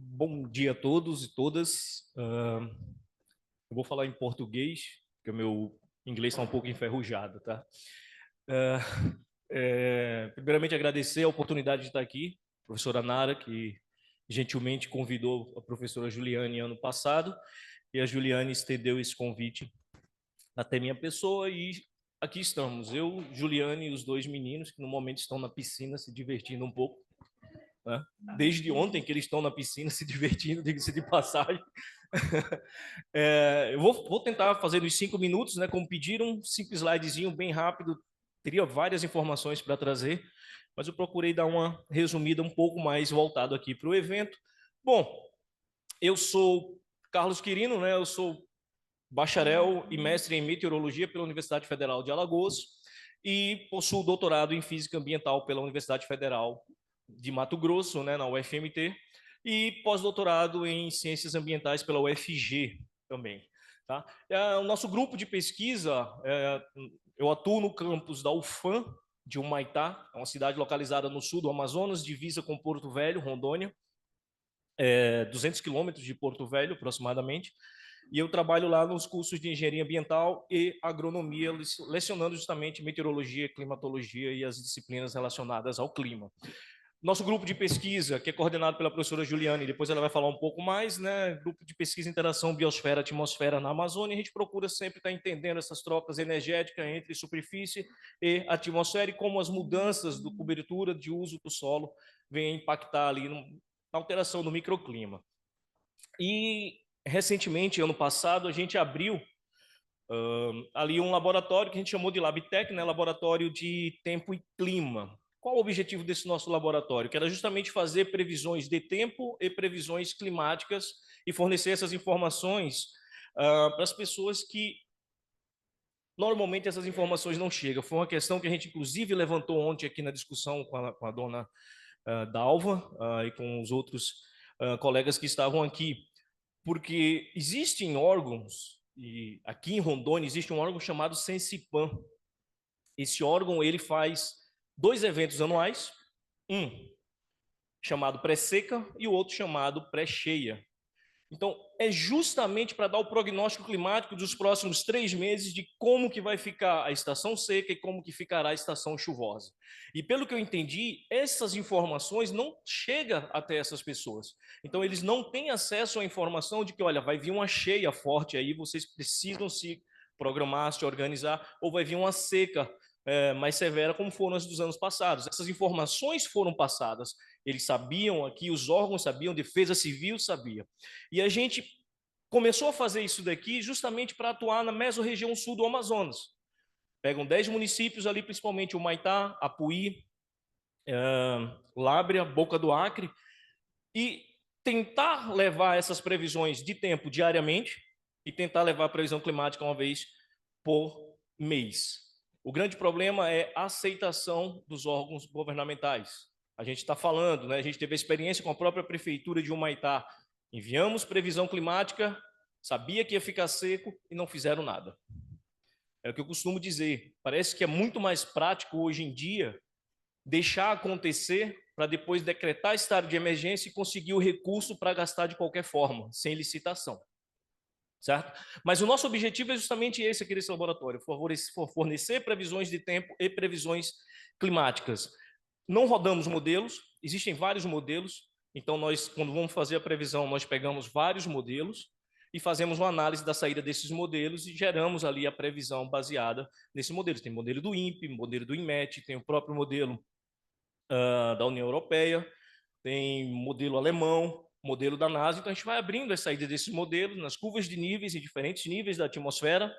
Bom dia a todos e todas. Eu vou falar em português, porque o meu inglês está um pouco enferrujado, tá? Ah, Primeiramente, agradecer a oportunidade de estar aqui, professora Nara, que gentilmente convidou a professora Juliane ano passado, e a Juliane estendeu esse convite até minha pessoa, e aqui estamos, eu, Juliane e os dois meninos, que no momento estão na piscina se divertindo um pouco, né? Desde ontem que eles estão na piscina se divertindo, diga-se de passagem. Eu vou tentar fazer nos 5 minutos, né? Como pediram, 5 slidezinho bem rápido. Teria várias informações para trazer, mas eu procurei dar uma resumida um pouco mais voltado aqui para o evento. Bom, eu sou Carlos Quirino, né? Eu sou bacharel e mestre em meteorologia pela Universidade Federal de Alagoas e possuo doutorado em física ambiental pela Universidade Federal de Mato Grosso, né, na UFMT, e pós-doutorado em ciências ambientais pela UFG também. Tá? O nosso grupo de pesquisa, eu atuo no campus da UFAM de Humaitá, é uma cidade localizada no sul do Amazonas, divisa com Porto Velho, Rondônia, 200 quilômetros de Porto Velho, aproximadamente, e eu trabalho lá nos cursos de engenharia ambiental e agronomia, lecionando justamente meteorologia, climatologia e as disciplinas relacionadas ao clima. Nosso grupo de pesquisa, que é coordenado pela professora Juliane, depois ela vai falar um pouco mais, né? Grupo de pesquisa Interação Biosfera-Atmosfera na Amazônia, a gente procura sempre estar entendendo essas trocas energéticas entre superfície e atmosfera e como as mudanças do cobertura de uso do solo vêm impactar ali na alteração do microclima. E recentemente, ano passado, a gente abriu ali um laboratório que a gente chamou de LabTech, né? Laboratório de Tempo e Clima. Qual o objetivo desse nosso laboratório? Que era justamente fazer previsões de tempo e previsões climáticas e fornecer essas informações para as pessoas que normalmente essas informações não chegam. Foi uma questão que a gente, inclusive, levantou ontem aqui na discussão com a dona Dalva e com os outros colegas que estavam aqui, porque existem órgãos, e aqui em Rondônia existe um órgão chamado Sensipan. Esse órgão ele faz 2 eventos anuais, um chamado pré-seca e o outro chamado pré-cheia. Então, é justamente para dar o prognóstico climático dos próximos 3 meses de como que vai ficar a estação seca e como que ficará a estação chuvosa. E pelo que eu entendi, essas informações não chegam até essas pessoas. Então, eles não têm acesso à informação de que, olha, vai vir uma cheia forte aí, vocês precisam se programar, se organizar, ou vai vir uma seca mais severa, como foram as dos anos passados. Essas informações foram passadas. Eles sabiam aqui, os órgãos sabiam, Defesa Civil sabia. E a gente começou a fazer isso daqui justamente para atuar na mesorregião sul do Amazonas. Pegam 10 municípios ali, principalmente o Humaitá, Apuí, Lábrea, Boca do Acre, e tentar levar essas previsões de tempo diariamente e tentar levar a previsão climática uma vez por mês. O grande problema é a aceitação dos órgãos governamentais. A gente está falando, né? A gente teve a experiência com a própria prefeitura de Humaitá. Enviamos previsão climática, sabia que ia ficar seco e não fizeram nada. É o que eu costumo dizer. Parece que é muito mais prático hoje em dia deixar acontecer para depois decretar estado de emergência e conseguir o recurso para gastar de qualquer forma, sem licitação. Certo? Mas o nosso objetivo é justamente esse aqui desse laboratório, fornecer previsões de tempo e previsões climáticas. Não rodamos modelos, existem vários modelos, então nós, quando vamos fazer a previsão, nós pegamos vários modelos e fazemos uma análise da saída desses modelos e geramos ali a previsão baseada nesses modelos. Tem modelo do INPE, modelo do INMET, tem o próprio modelo da União Europeia, tem modelo alemão, modelo da NASA. Então a gente vai abrindo a saída desses modelos nas curvas de níveis em diferentes níveis da atmosfera.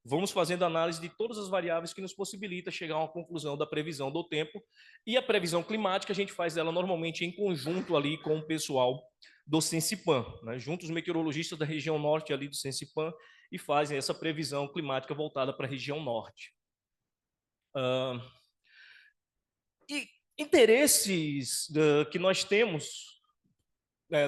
Vamos fazendo análise de todas as variáveis que nos possibilita chegar a uma conclusão da previsão do tempo. E a previsão climática a gente faz ela normalmente em conjunto ali com o pessoal do Sensipan, né? Juntos os meteorologistas da região norte ali do Sensipan e fazem essa previsão climática voltada para a região norte. E interesses que nós temos,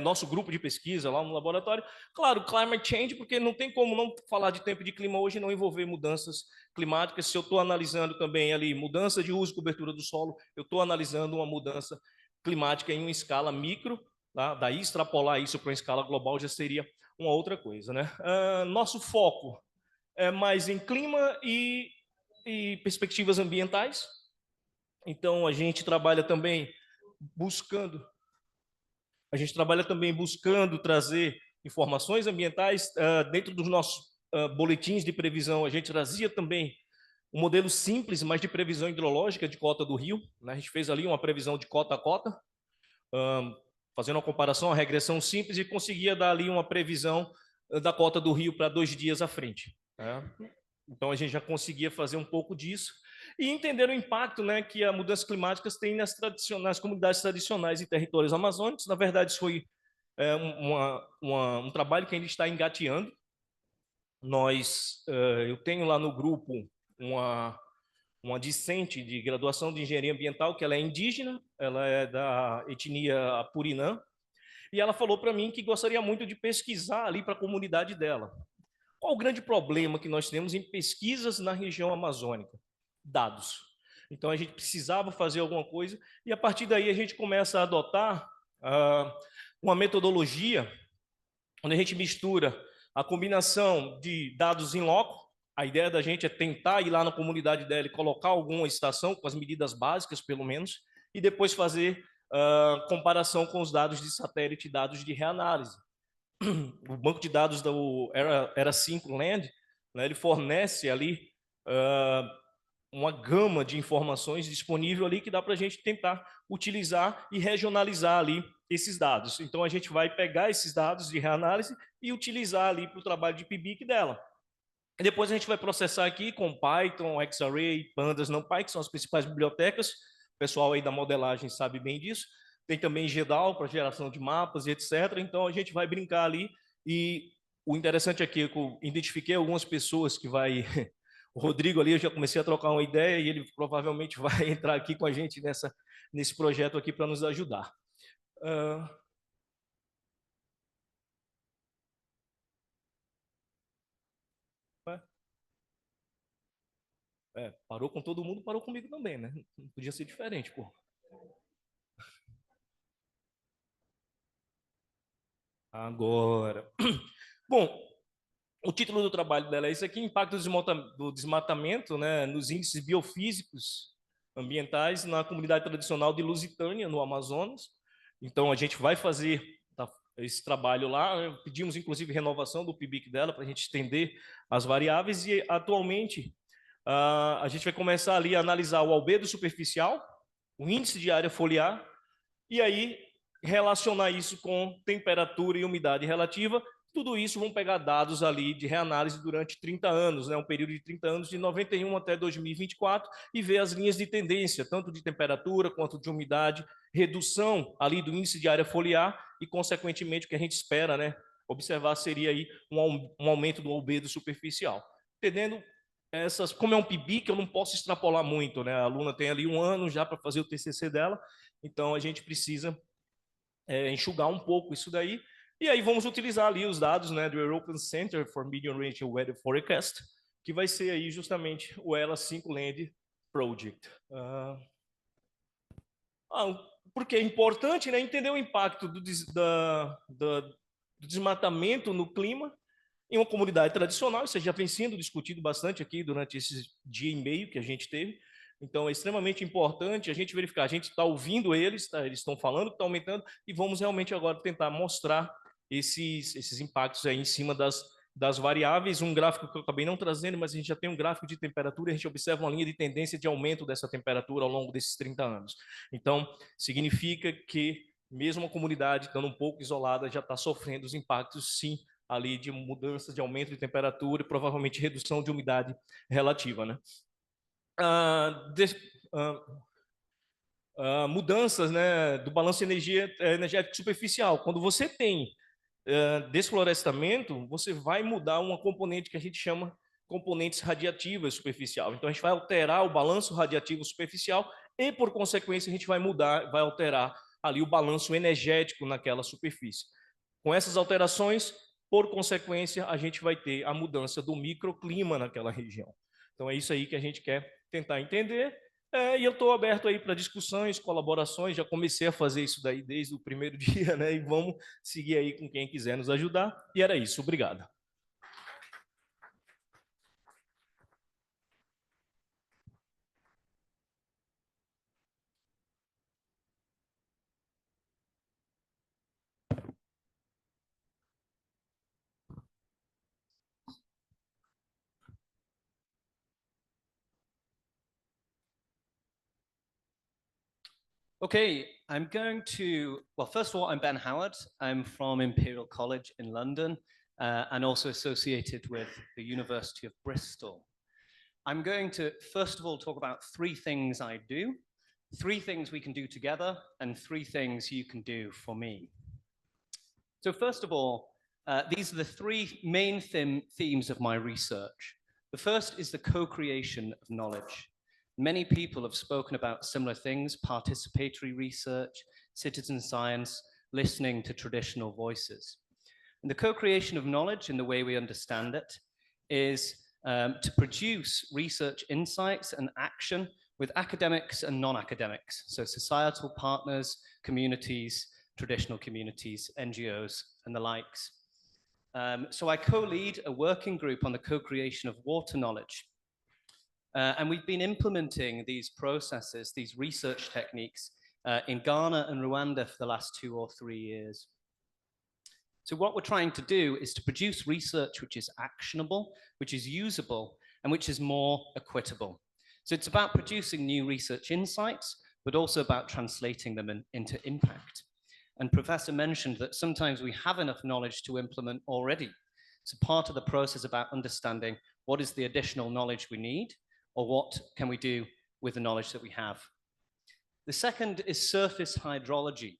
nosso grupo de pesquisa lá no laboratório, claro, climate change, porque não tem como não falar de tempo de clima hoje e não envolver mudanças climáticas. Se eu estou analisando também ali mudança de uso e cobertura do solo, eu estou analisando uma mudança climática em uma escala micro, tá? Daí extrapolar isso para uma escala global já seria uma outra coisa, né? Nosso foco é mais em clima e perspectivas ambientais. Então, a gente trabalha também buscando trazer informações ambientais dentro dos nossos boletins de previsão. A gente trazia também um modelo simples, mas de previsão hidrológica de cota do rio, né? A gente fez ali uma previsão de cota a cota, fazendo uma comparação, uma regressão simples, e conseguia dar ali uma previsão da cota do rio para 2 dias à frente, né? Então, a gente já conseguia fazer um pouco disso e entender o impacto, né, que as mudanças climáticas têm nas comunidades tradicionais e territórios amazônicos. Na verdade, isso foi um trabalho que ainda está engateando. Eu tenho lá no grupo uma discente de graduação de engenharia ambiental, que ela é indígena, ela é da etnia Apurinã, e ela falou para mim que gostaria muito de pesquisar ali para a comunidade dela. Qual o grande problema que nós temos em pesquisas na região amazônica? Dados. Então, a gente precisava fazer alguma coisa, e a partir daí a gente começa a adotar uma metodologia onde a gente mistura a combinação de dados em loco. A ideia da gente é tentar ir lá na comunidade dela e colocar alguma estação, com as medidas básicas, pelo menos, e depois fazer comparação com os dados de satélite e dados de reanálise. O banco de dados do Era5 Land, né, ele fornece ali uma gama de informações disponível ali que dá para a gente tentar utilizar e regionalizar ali esses dados. Então, a gente vai pegar esses dados de reanálise e utilizar ali para o trabalho de PIBIC dela. E depois a gente vai processar aqui com Python, Xarray, Pandas, NumPy, que são as principais bibliotecas. O pessoal aí da modelagem sabe bem disso. Tem também GEDAL para geração de mapas e etc. Então, a gente vai brincar ali. E o interessante aqui é que eu identifiquei algumas pessoas que vai... O Rodrigo ali, eu já comecei a trocar uma ideia e ele provavelmente vai entrar aqui com a gente nesse projeto aqui para nos ajudar. Parou com todo mundo, parou comigo também, né? Não podia ser diferente, pô. Agora. Bom, o título do trabalho dela é isso aqui: impacto do desmatamento, né, nos índices biofísicos ambientais na comunidade tradicional de Lusitânia, no Amazonas. Então, a gente vai fazer esse trabalho lá. Pedimos, inclusive, renovação do PIBIC dela para a gente estender as variáveis e, atualmente, a gente vai começar ali a analisar o albedo superficial, o índice de área foliar, e aí relacionar isso com temperatura e umidade relativa. Tudo isso vão pegar dados ali de reanálise durante 30 anos, né, um período de 30 anos, de 91 até 2024, e ver as linhas de tendência, tanto de temperatura quanto de umidade, redução ali do índice de área foliar e, consequentemente, o que a gente espera, né, observar seria aí um aumento do albedo superficial. Entendendo como é um PIBIC, eu não posso extrapolar muito, né? A aluna tem ali 1 ano já para fazer o TCC dela, então a gente precisa enxugar um pouco isso daí. E aí vamos utilizar ali os dados, né, do European Center for Medium Range Weather Forecast, que vai ser aí justamente o ELA5 Land Project. Porque é importante, né, entender o impacto do desmatamento no clima em uma comunidade tradicional. Isso já vem sendo discutido bastante aqui durante esse dia e meio que a gente teve. Então, é extremamente importante a gente verificar. A gente está ouvindo eles, tá? Eles estão falando que está aumentando, e vamos realmente agora tentar mostrar esses impactos aí em cima das variáveis. Um gráfico que eu acabei não trazendo, mas a gente já tem um gráfico de temperatura, e a gente observa uma linha de tendência de aumento dessa temperatura ao longo desses 30 anos. Então, significa que mesmo a comunidade estando um pouco isolada, já está sofrendo os impactos, sim, ali de mudanças de aumento de temperatura e provavelmente redução de umidade relativa, né? Mudanças, né, do balanço energético superficial. Quando você tem desflorestamento, você vai mudar uma componente que a gente chama componentes radiativas superficial. Então, a gente vai alterar o balanço radiativo superficial e, por consequência, a gente vai alterar ali o balanço energético naquela superfície. Com essas alterações, por consequência, a gente vai ter a mudança do microclima naquela região. Então, é isso aí que a gente quer tentar entender. E eu estou aberto aí para discussões, colaborações, já comecei a fazer isso daí desde o primeiro dia, né? E vamos seguir aí com quem quiser nos ajudar. E era isso, obrigado. Okay, I'm going to, well, first of all, I'm Ben Howard. I'm from Imperial College in London and also associated with the University of Bristol. I'm going to, first of all, talk about three things I do, three things we can do together, and three things you can do for me. So first of all, these are the three main themes of my research. The first is the co-creation of knowledge. Many people have spoken about similar things: participatory research, citizen science, listening to traditional voices. And the co-creation of knowledge, in the way we understand it, is to produce research insights and action with academics and non-academics, so societal partners, communities, traditional communities, NGOs, and the likes. So I co-lead a working group on the co-creation of water knowledge. And we've been implementing these processes, these research techniques in Ghana and Rwanda for the last 2 or 3 years. So what we're trying to do is to produce research which is actionable, which is usable, and which is more equitable. So it's about producing new research insights, but also about translating them into impact. And Professor mentioned that sometimes we have enough knowledge to implement already. So part of the process about understanding what is the additional knowledge we need, or what can we do with the knowledge that we have. The second is surface hydrology.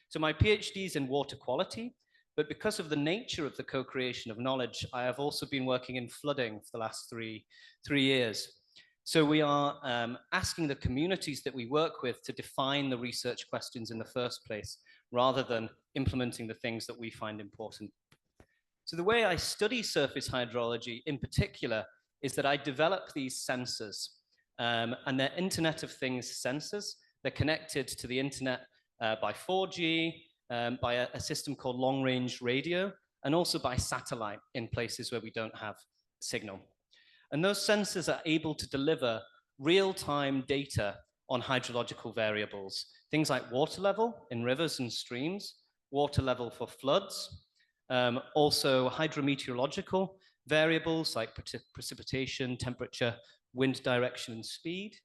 So my PhD is in water quality, but because of the nature of the co-creation of knowledge, I have also been working in flooding for the last three years. So we are asking the communities that we work with to define the research questions in the first place, rather than implementing the things that we find important. So the way I study surface hydrology in particular is that I develop these sensors, and they're Internet of Things sensors. They're connected to the internet by 4G, by a system called long-range radio, and also by satellite in places where we don't have signal. And those sensors are able to deliver real-time data on hydrological variables, things like water level in rivers and streams, water level for floods, also hydrometeorological variables like precipitation, temperature, wind direction, and speed.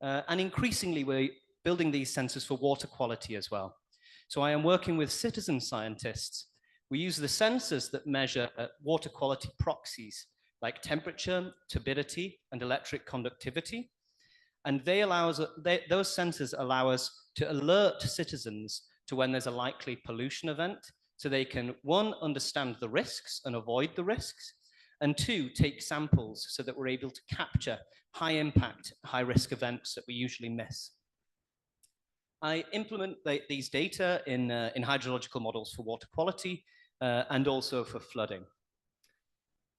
And increasingly, we're building these sensors for water quality as well. So I am working with citizen scientists. We use the sensors that measure water quality proxies like temperature, turbidity, and electric conductivity. And those sensors allow us to alert citizens to when there's a likely pollution event, so they can, one, understand the risks and avoid the risks, and two, take samples so that we're able to capture high impact, high risk events that we usually miss. I implement these data in hydrological models for water quality and also for flooding.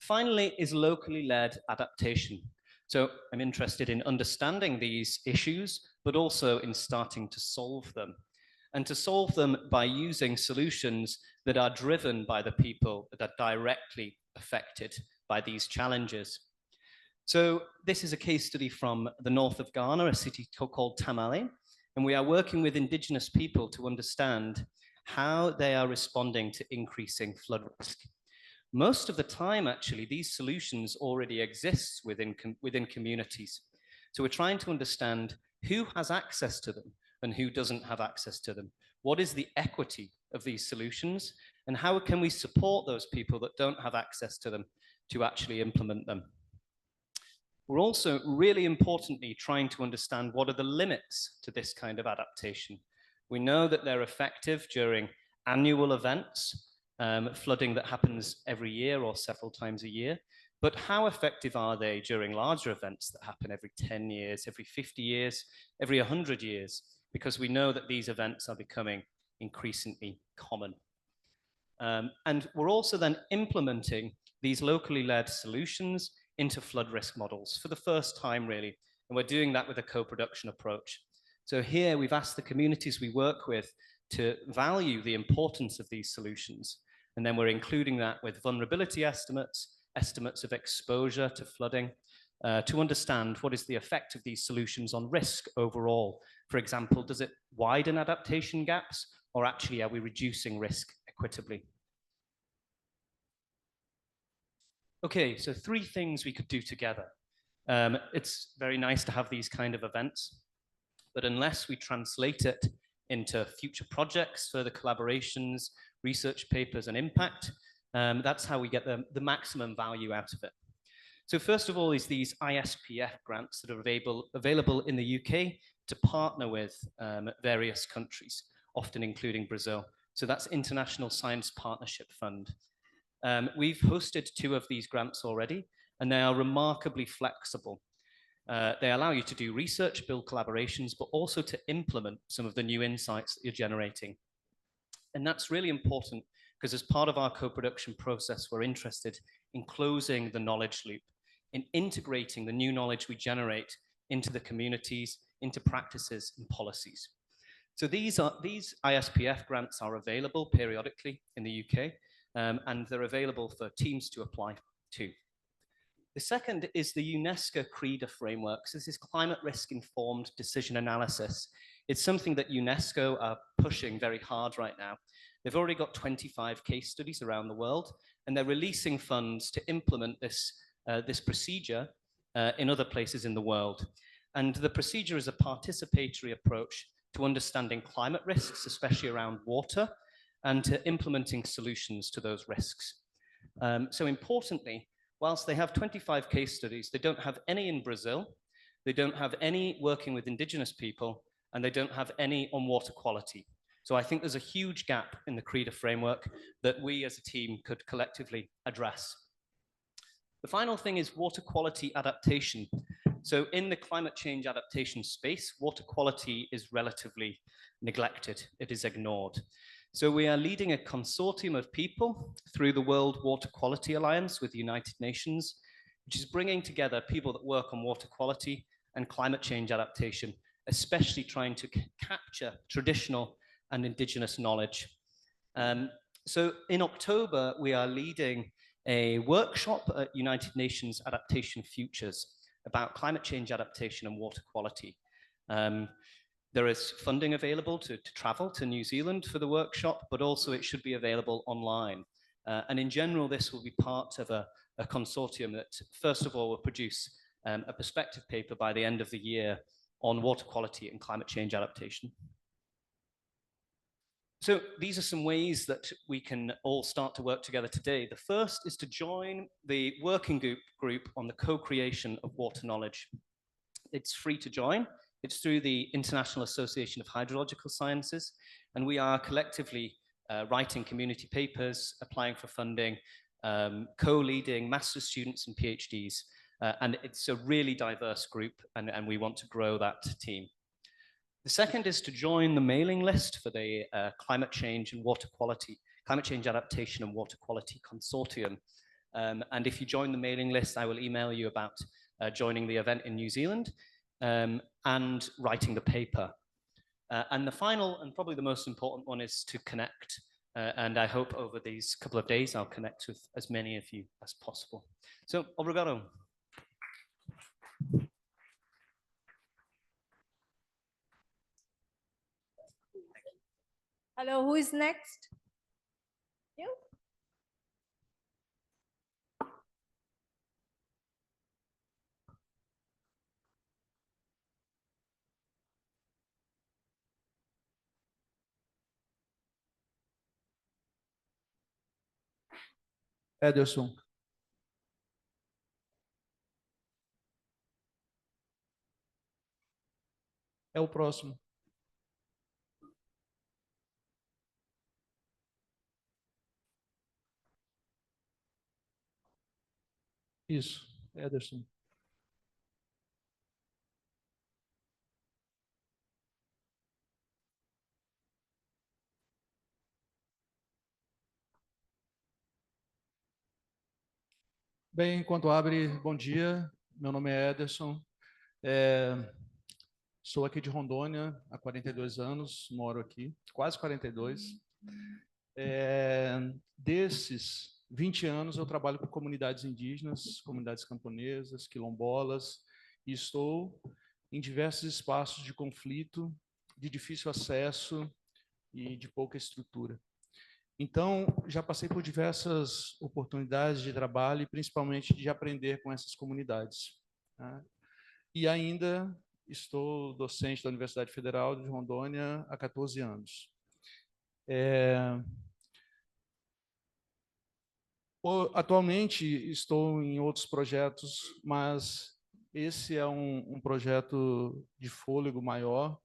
Finally is locally led adaptation. So I'm interested in understanding these issues, but also in starting to solve them. And to solve them by using solutions that are driven by the people that are directly affected by these challenges. So this is a case study from the north of Ghana, a city called Tamale. And we are working with indigenous people to understand how they are responding to increasing flood risk. Most of the time, actually, these solutions already exist within communities. So we're trying to understand who has access to them and who doesn't have access to them. What is the equity of these solutions? And how can we support those people that don't have access to them to actually implement them? We're also really importantly trying to understand what are the limits to this kind of adaptation. We know that they're effective during annual events, flooding that happens every year or several times a year, but how effective are they during larger events that happen every 10 years, every 50 years, every 100 years? Because we know that these events are becoming increasingly common. And we're also then implementing these locally led solutions into flood risk models for the first time, really. And we're doing that with a co-production approach. So here we've asked the communities we work with to value the importance of these solutions. And then we're including that with vulnerability estimates, estimates of exposure to flooding, to understand what is the effect of these solutions on risk overall. For example, does it widen adaptation gaps, or actually are we reducing risk equitably? Okay, so 3 things we could do together. It's very nice to have these kind of events, but unless we translate it into future projects, further collaborations, research papers, and impact, that's how we get the maximum value out of it. So first of all is these ISPF grants that are available in the UK to partner with various countries, often including Brazil. So that's International Science Partnership Fund. We've hosted 2 of these grants already, and they are remarkably flexible. They allow you to do research, build collaborations, but also to implement some of the new insights that you're generating. And that's really important because as part of our co-production process, we're interested in closing the knowledge loop, in integrating the new knowledge we generate into the communities, into practices and policies. So these ISPF grants are available periodically in the UK, and they're available for teams to apply to. The second is the UNESCO CRIDA framework. So this is climate risk informed decision analysis. It's something that UNESCO are pushing very hard right now. They've already got 25 case studies around the world, and they're releasing funds to implement this procedure in other places in the world. And the procedure is a participatory approach to understanding climate risks, especially around water, and to implementing solutions to those risks. So importantly, whilst they have 25 case studies, they don't have any in Brazil, they don't have any working with indigenous people, and they don't have any on water quality. So I think there's a huge gap in the CRIDA framework that we as a team could collectively address. The final thing is water quality adaptation. So in the climate change adaptation space, water quality is relatively neglected. It is ignored. So we are leading a consortium of people through the World Water Quality Alliance with the United Nations, which is bringing together people that work on water quality and climate change adaptation, especially trying to capture traditional and indigenous knowledge. So in October, we are leading a workshop at United Nations Adaptation Futures about climate change adaptation and water quality. There is funding available to travel to New Zealand for the workshop, but also it should be available online. And in general, this will be part of a consortium that, first of all, will produce a perspective paper by the end of the year on water quality and climate change adaptation. So these are some ways that we can all start to work together today. The first is to join the working group on the co-creation of water knowledge. It's free to join. It's through the International Association of Hydrological Sciences, and we are collectively writing community papers, applying for funding, co-leading master's students and PhDs, and it's a really diverse group, and we want to grow that team. The second is to join the mailing list for the Climate Change Adaptation and Water Quality Consortium. And if you join the mailing list, I will email you about joining the event in New Zealand and writing the paper. And the final, and probably the most important one, is to connect. And I hope over these couple of days, I'll connect with as many of you as possible. So, obrigado. Hello, who is next? You? Ederson. É o próximo. Isso, Ederson. Bem, enquanto abre, bom dia. Meu nome é Ederson. Sou aqui de Rondônia há 42 anos, moro aqui, quase 42. Desses 20 anos, eu trabalho com comunidades indígenas, comunidades camponesas, quilombolas, e estou em diversos espaços de conflito, de difícil acesso e de pouca estrutura. Então, já passei por diversas oportunidades de trabalho e principalmente de aprender com essas comunidades, né? E ainda estou docente da Universidade Federal de Rondônia há 14 anos. Atualmente estou em outros projetos, mas esse é um projeto de fôlego maior,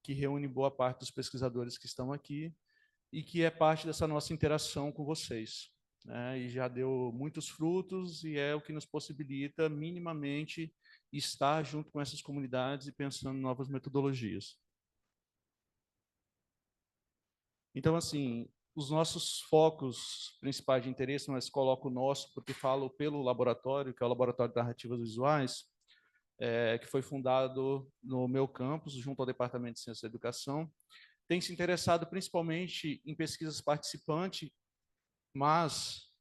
que reúne boa parte dos pesquisadores que estão aqui e que é parte dessa nossa interação com vocês, né? E já deu muitos frutos e é o que nos possibilita minimamente estar junto com essas comunidades e pensando em novas metodologias. Então, assim, os nossos focos principais de interesse, mas coloco o nosso porque falo pelo laboratório, que é o Laboratório de Narrativas Visuais, que foi fundado no meu campus, junto ao Departamento de Ciência da Educação, tem se interessado principalmente em pesquisas participantes, mas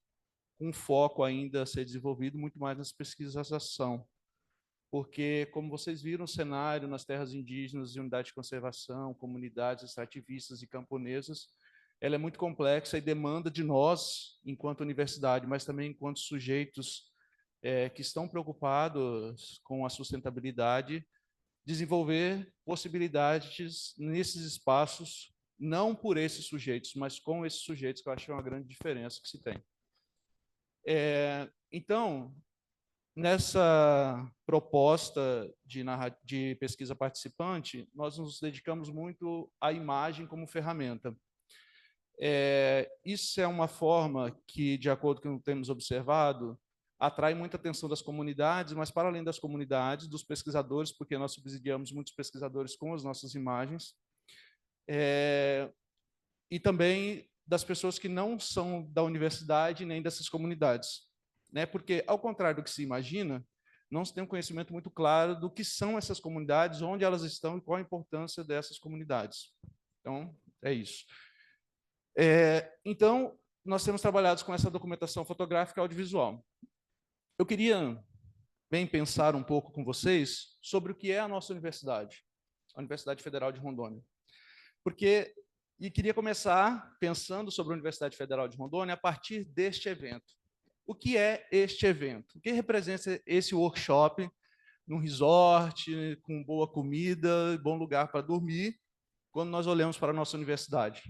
com foco ainda a ser desenvolvido muito mais nas pesquisas de ação. Porque, como vocês viram, o cenário nas terras indígenas e unidades de conservação, comunidades extrativistas e camponesas, ela é muito complexa e demanda de nós, enquanto universidade, mas também enquanto sujeitos que estão preocupados com a sustentabilidade, desenvolver possibilidades nesses espaços, não por esses sujeitos, mas com esses sujeitos, que eu acho que é uma grande diferença que se tem. Então, nessa proposta de pesquisa participante, nós nos dedicamos muito à imagem como ferramenta. Isso é uma forma que, de acordo com o que temos observado, atrai muita atenção das comunidades, mas para além das comunidades, dos pesquisadores, porque nós subsidiamos muitos pesquisadores com as nossas imagens, e também das pessoas que não são da universidade nem dessas comunidades, né? Porque, ao contrário do que se imagina, não se tem um conhecimento muito claro do que são essas comunidades, onde elas estão e qual a importância dessas comunidades. Então, é isso. Então, nós temos trabalhado com essa documentação fotográfica e audiovisual. Eu queria bem pensar um pouco com vocês sobre o que é a nossa universidade, a Universidade Federal de Rondônia. E queria começar pensando sobre a Universidade Federal de Rondônia a partir deste evento. O que é este evento? O que representa esse workshop num resort, com boa comida, bom lugar para dormir, quando nós olhamos para a nossa universidade?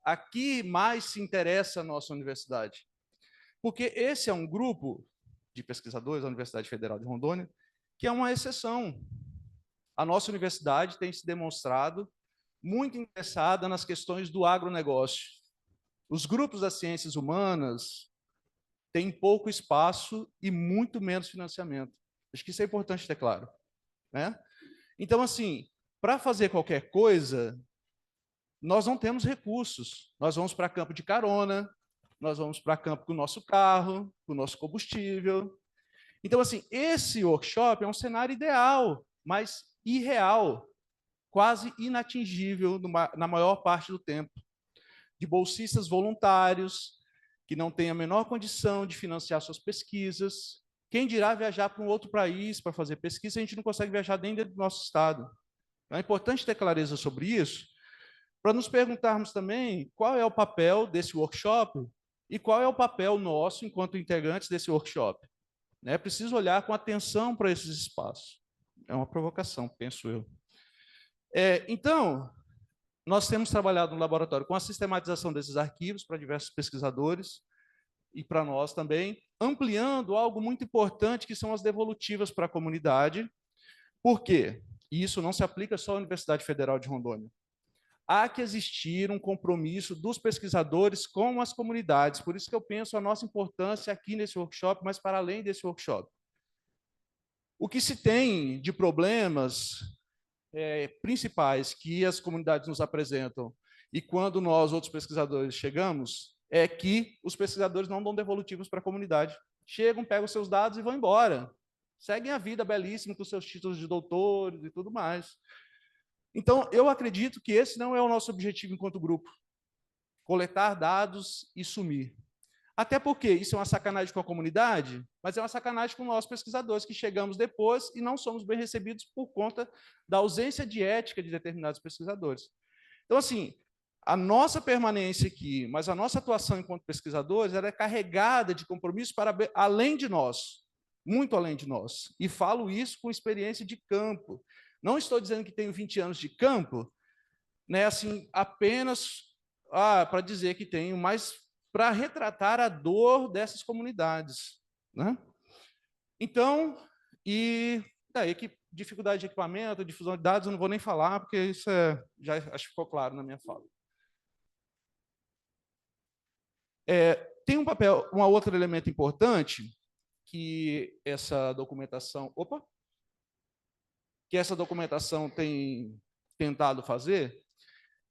Aqui mais se interessa a nossa universidade, porque esse é um grupo de pesquisadores da Universidade Federal de Rondônia que é uma exceção. A nossa universidade tem se demonstrado muito interessada nas questões do agronegócio. Os grupos das ciências humanas têm pouco espaço e muito menos financiamento. Acho que isso é importante ter claro, né? Então, assim, para fazer qualquer coisa, nós não temos recursos. Nós vamos para campo de carona, nós vamos para campo com o nosso carro, com o nosso combustível. Então, assim, esse workshop é um cenário ideal, mas irreal, quase inatingível na maior parte do tempo, de bolsistas voluntários que não têm a menor condição de financiar suas pesquisas. Quem dirá viajar para um outro país para fazer pesquisa, a gente não consegue viajar nem dentro do nosso estado. Então, é importante ter clareza sobre isso, para nos perguntarmos também qual é o papel desse workshop e qual é o papel nosso enquanto integrantes desse workshop. É preciso olhar com atenção para esses espaços. É uma provocação, penso eu. Então, nós temos trabalhado no laboratório com a sistematização desses arquivos para diversos pesquisadores e para nós também, ampliando algo muito importante, que são as devolutivas para a comunidade. Por quê? E isso não se aplica só à Universidade Federal de Rondônia. Há que existir um compromisso dos pesquisadores com as comunidades. Por isso que eu penso a nossa importância aqui nesse workshop, mas para além desse workshop. O que se tem de problemas principais que as comunidades nos apresentam, e quando nós, outros pesquisadores, chegamos, é que os pesquisadores não dão devolutivos para a comunidade. Chegam, pegam seus dados e vão embora. seguem a vida belíssima com seus títulos de doutores e tudo mais. Então, eu acredito que esse não é o nosso objetivo enquanto grupo, coletar dados e sumir. Até porque isso é uma sacanagem com a comunidade, mas é uma sacanagem com nós pesquisadores, que chegamos depois e não somos bem recebidos por conta da ausência de ética de determinados pesquisadores. Então, assim, a nossa permanência aqui, mas a nossa atuação enquanto pesquisadores, ela é carregada de compromissos para além de nós, muito além de nós. E falo isso com experiência de campo. Não estou dizendo que tenho 20 anos de campo, né, assim, apenas para dizer que tenho, mas para retratar a dor dessas comunidades, né? Então, e daí que dificuldade de equipamento, difusão de dados, eu não vou nem falar, porque isso já acho que ficou claro na minha fala. Tem um papel, um outro elemento importante que essa documentação, tem tentado fazer,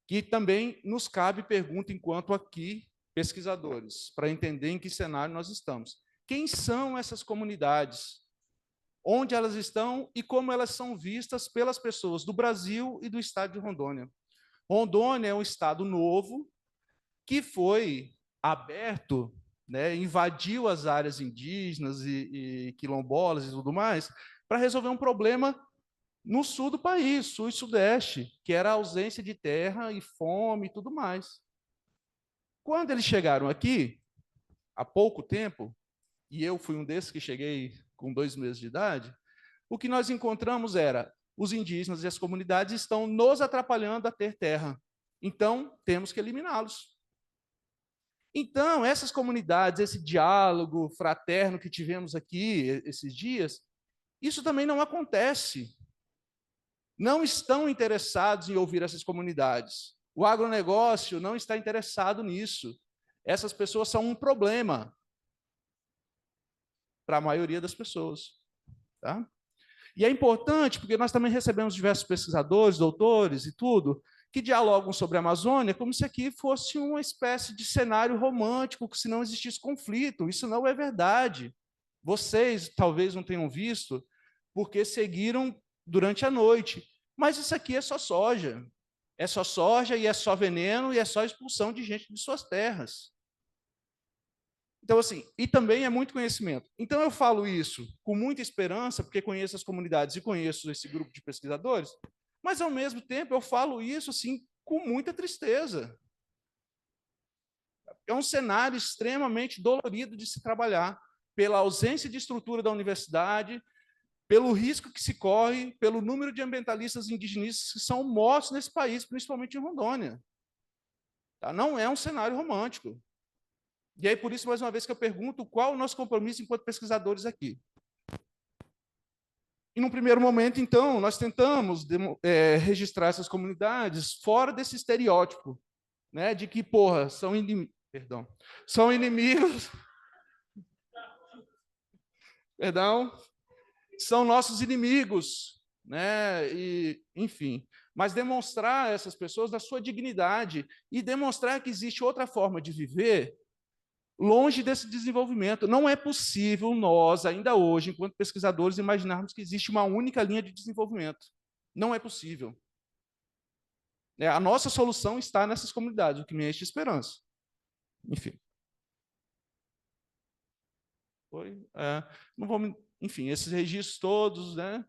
que também nos cabe pergunta enquanto aqui pesquisadores, para entender em que cenário nós estamos. Quem são essas comunidades? Onde elas estão e como elas são vistas pelas pessoas do Brasil e do estado de Rondônia. Rondônia é um estado novo que foi aberto, né, invadiu as áreas indígenas e quilombolas e tudo mais, para resolver um problema no sul do país, sul e sudeste, que era a ausência de terra e fome e tudo mais. Quando eles chegaram aqui, há pouco tempo, e eu fui um desses que cheguei com 2 meses de idade, o que nós encontramos era os indígenas e as comunidades estão nos atrapalhando a ter terra. Então, temos que eliminá-los. Então, essas comunidades, esse diálogo fraterno que tivemos aqui esses dias, isso também não acontece. Não estão interessados em ouvir essas comunidades. O agronegócio não está interessado nisso. Essas pessoas são um problema para a maioria das pessoas. Tá? E é importante, porque nós também recebemos diversos pesquisadores, doutores e tudo, que dialogam sobre a Amazônia como se aqui fosse uma espécie de cenário romântico, que se não existisse conflito. Isso não é verdade. Vocês talvez não tenham visto, porque seguiram durante a noite. Mas isso aqui é só soja. É só soja e é só veneno e é só expulsão de gente de suas terras. Então, assim, e também é muito conhecimento. Então, eu falo isso com muita esperança, porque conheço as comunidades e conheço esse grupo de pesquisadores, mas, ao mesmo tempo, eu falo isso assim, com muita tristeza. É um cenário extremamente dolorido de se trabalhar, pela ausência de estrutura da universidade, pelo risco que se corre, pelo número de ambientalistas indigenistas que são mortos nesse país, principalmente em Rondônia. Tá? Não é um cenário romântico. E aí, por isso, mais uma vez, que eu pergunto qual o nosso compromisso enquanto pesquisadores aqui. E, num primeiro momento, então, nós tentamos registrar essas comunidades fora desse estereótipo, né, de que, porra, são inimigos. São nossos inimigos, né? E, enfim, mas demonstrar a essas pessoas da sua dignidade e demonstrar que existe outra forma de viver longe desse desenvolvimento. Não é possível nós, ainda hoje, enquanto pesquisadores, imaginarmos que existe uma única linha de desenvolvimento. Não é possível. A nossa solução está nessas comunidades, o que me enche de esperança. Enfim. Não vou, enfim, esses registros todos, né?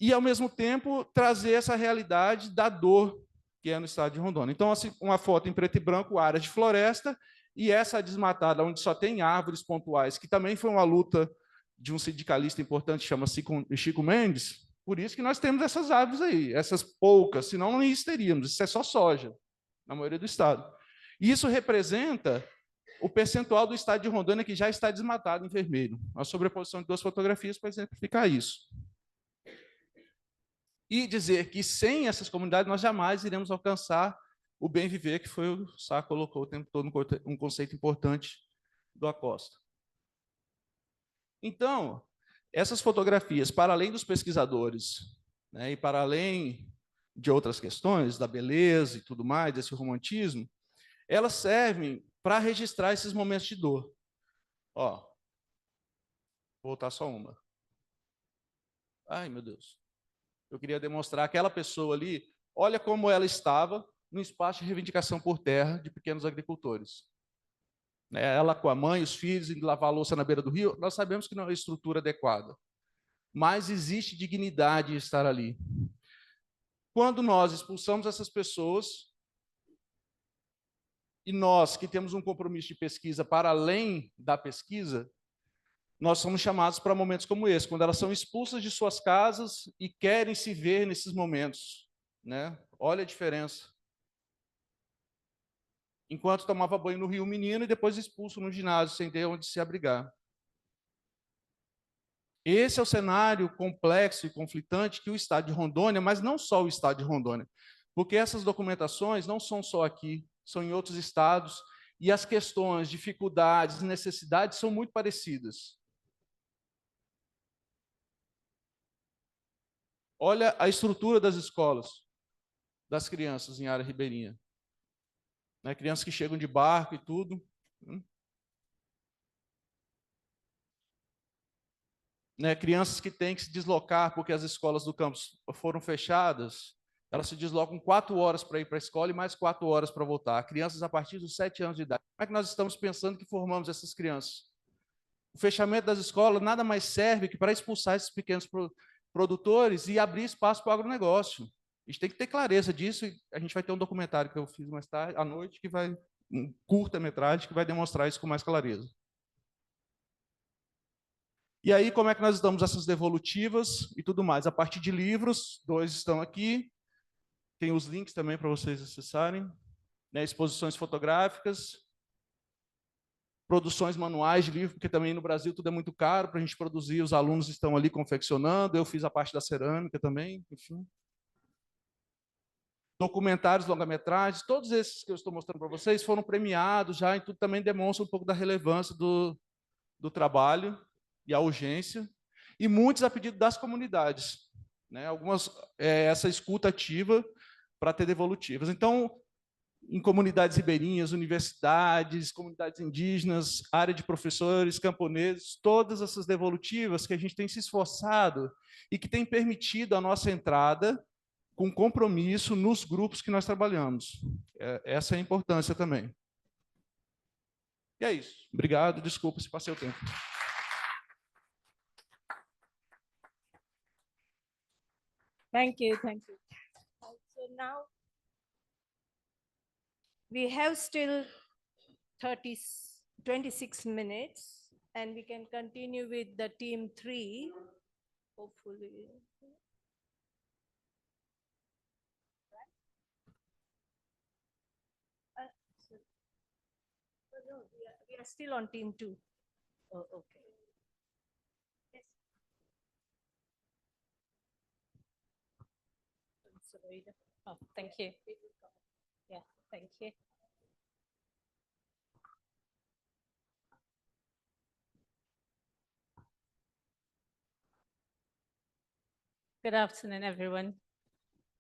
E, ao mesmo tempo, trazer essa realidade da dor que é no estado de Rondônia. Então, assim, uma foto em preto e branco, áreas de floresta, e essa desmatada, onde só tem árvores pontuais, que também foi uma luta de um sindicalista importante, chama-se Chico Mendes, por isso que nós temos essas árvores aí, essas poucas, senão não teríamos, isso é só soja, na maioria do estado. E isso representa o percentual do estado de Rondônia que já está desmatado em vermelho. A sobreposição de 2 fotografias para exemplificar isso. E dizer que sem essas comunidades nós jamais iremos alcançar o bem viver, que foi o Sá colocou o tempo todo um conceito importante do Acosta. Então, essas fotografias, para além dos pesquisadores, né, e para além de outras questões, da beleza e tudo mais, desse romantismo, elas servem para registrar esses momentos de dor. Ó, vou voltar só uma. Ai, meu Deus. Eu queria demonstrar aquela pessoa ali, olha como ela estava no espaço de reivindicação por terra de pequenos agricultores. Ela com a mãe, os filhos, indo lavar a louça na beira do rio, nós sabemos que não é uma estrutura adequada, mas existe dignidade em estar ali. Quando nós expulsamos essas pessoas, e nós que temos um compromisso de pesquisa para além da pesquisa, nós somos chamados para momentos como esse, quando elas são expulsas de suas casas e querem se ver nesses momentos. Olha a diferença. Enquanto tomava banho no Rio Menino e depois expulso no ginásio, sem ter onde se abrigar. Esse é o cenário complexo e conflitante que o Estado de Rondônia, mas não só o Estado de Rondônia, porque essas documentações não são só aqui, são em outros estados, e as questões, dificuldades, necessidades são muito parecidas. Olha a estrutura das escolas, das crianças em área ribeirinha. Crianças que chegam de barco e tudo. Crianças que têm que se deslocar porque as escolas do campus foram fechadas, elas se deslocam 4 horas para ir para a escola e mais 4 horas para voltar. Crianças a partir dos 7 anos de idade. Como é que nós estamos pensando que formamos essas crianças? O fechamento das escolas nada mais serve que para expulsar esses pequenos produtores e abrir espaço para o agronegócio. A gente tem que ter clareza disso, e a gente vai ter um documentário que eu fiz mais tarde, à noite, que vai, um curta-metragem, que vai demonstrar isso com mais clareza. E aí, como é que nós damos essas devolutivas e tudo mais? A partir de livros, 2 estão aqui, tem os links também para vocês acessarem, exposições fotográficas, produções manuais de livro, porque também no Brasil tudo é muito caro para a gente produzir, os alunos estão ali confeccionando, eu fiz a parte da cerâmica também, enfim. Documentários, longa-metragens, todos esses que eu estou mostrando para vocês foram premiados já, e tudo também demonstra um pouco da relevância do trabalho e a urgência, e muitos a pedido das comunidades, algumas, essa escuta ativa para ter devolutivas. Então, em comunidades ribeirinhas, universidades, comunidades indígenas, área de professores, camponeses, todas essas devolutivas que a gente tem se esforçado e que tem permitido a nossa entrada com compromisso nos grupos que nós trabalhamos. Essa é a importância também. E é isso. Obrigado, desculpa se passei o tempo. Thank you, thank you. So now we have still 26 minutes, and we can continue with the team 3, hopefully. No, we are still on team 2. Oh, okay. Oh, thank you. Yeah, thank you. Good afternoon, everyone.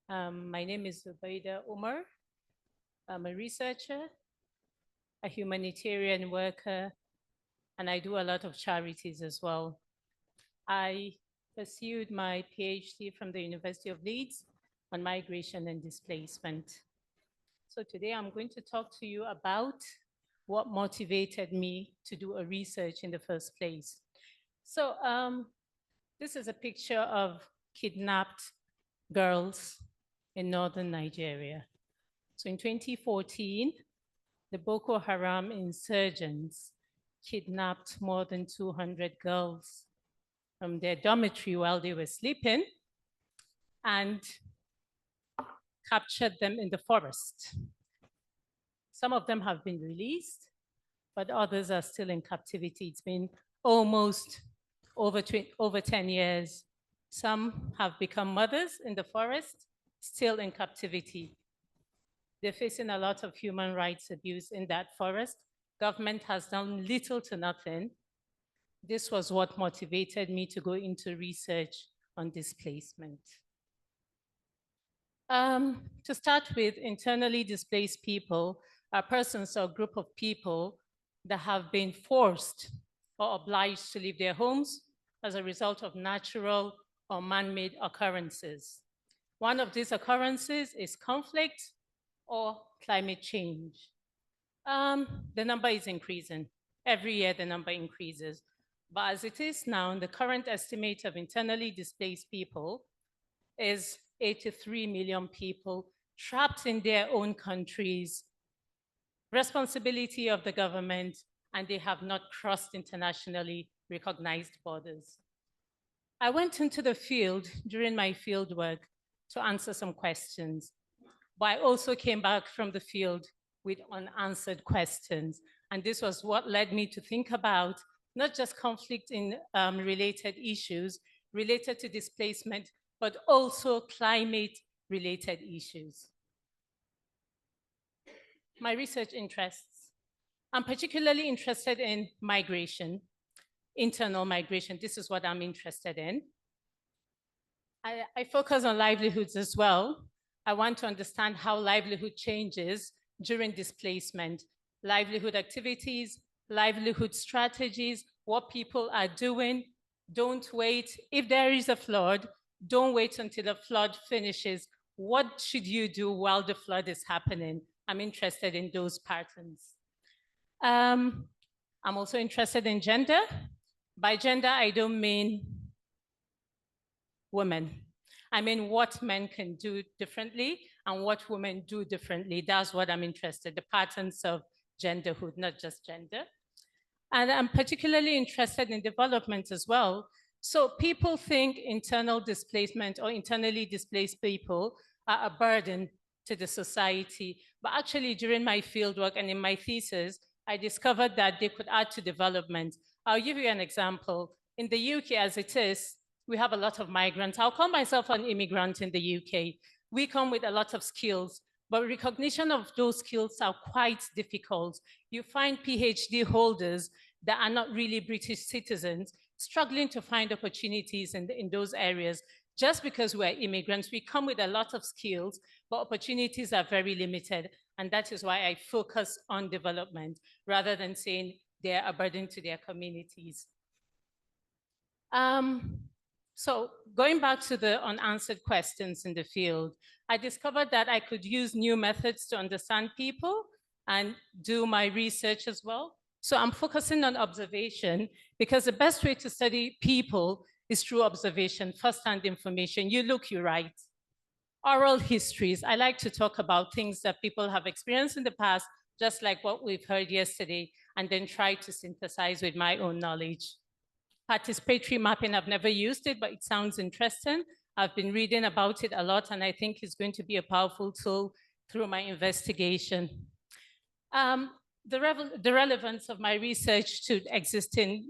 My name is Zubaida Umar. I'm a researcher, a humanitarian worker, and I do a lot of charities as well. I pursued my PhD from the University of Leeds on migration and displacement. So today I'm going to talk to you about what motivated me to do a research in the first place. So this is a picture of kidnapped girls in northern Nigeria. So in 2014, the Boko Haram insurgents kidnapped more than 200 girls from their dormitory while they were sleeping and captured them in the forest. Some of them have been released, but others are still in captivity. It's been almost over 10 years. Some have become mothers in the forest, still in captivity. They're facing a lot of human rights abuse in that forest. Government has done little to nothing. This was what motivated me to go into research on displacement. To start with, internally displaced people are persons or group of people that have been forced or obliged to leave their homes as a result of natural or man-made occurrences. One of these occurrences is conflict or climate change. The number is increasing. Every year, the number increases. But as it is now, the current estimate of internally displaced people is 83 million people trapped in their own countries, responsibility of the government, and they have not crossed internationally recognized borders. I went into the field during my field work to answer some questions, but I also came back from the field with unanswered questions. And this was what led me to think about not just conflict in related issues related to displacement, but also climate-related issues. My research interests. I'm particularly interested in migration, internal migration. This is what I'm interested in. I focus on livelihoods as well. I want to understand how livelihood changes during displacement, livelihood activities, livelihood strategies, what people are doing. Don't wait. If there is a flood, don't wait until the flood finishes. What should you do while the flood is happening? I'm interested in those patterns. I'm also interested in gender. By gender, I don't mean women. I mean what men can do differently and what women do differently. That's what I'm interested, the patterns of genderhood, not just gender. And I'm particularly interested in development as well. So people think internal displacement or internally displaced people are a burden to the society. But actually, during my fieldwork and in my thesis, I discovered that they could add to development. I'll give you an example. In the UK, as it is, we have a lot of migrants. I'll call myself an immigrant in the UK. We come with a lot of skills, but recognition of those skills are quite difficult. You find PhD holders that are not really British citizens struggling to find opportunities in those areas. Just because we're immigrants, we come with a lot of skills, but opportunities are very limited. And that is why I focus on development rather than saying they're a burden to their communities. So going back to the unanswered questions in the field, I discovered that I could use new methods to understand people and do my research as well. So I'm focusing on observation because the best way to study people is through observation, first-hand information. You look, you write. Oral histories. I like to talk about things that people have experienced in the past, just like what we've heard yesterday, and then try to synthesize with my own knowledge. Participatory mapping, I've never used it, but it sounds interesting. I've been reading about it a lot, and I think it's going to be a powerful tool through my investigation. The relevance of my research to existing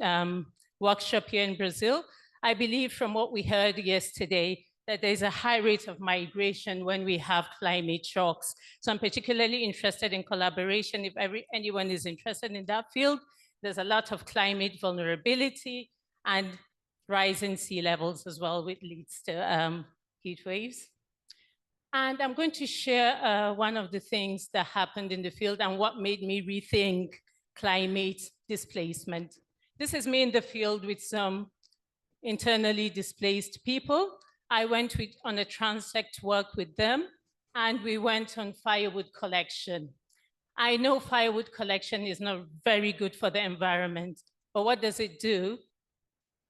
workshop here in Brazil, I believe from what we heard yesterday, that there's a high rate of migration when we have climate shocks. So I'm particularly interested in collaboration. If anyone is interested in that field, there's a lot of climate vulnerability and rising sea levels as well, which leads to heat waves. And I'm going to share one of the things that happened in the field and what made me rethink climate displacement. This is me in the field with some internally displaced people. I went on a transect work with them, and we went on firewood collection. I know firewood collection is not very good for the environment, but what does it do?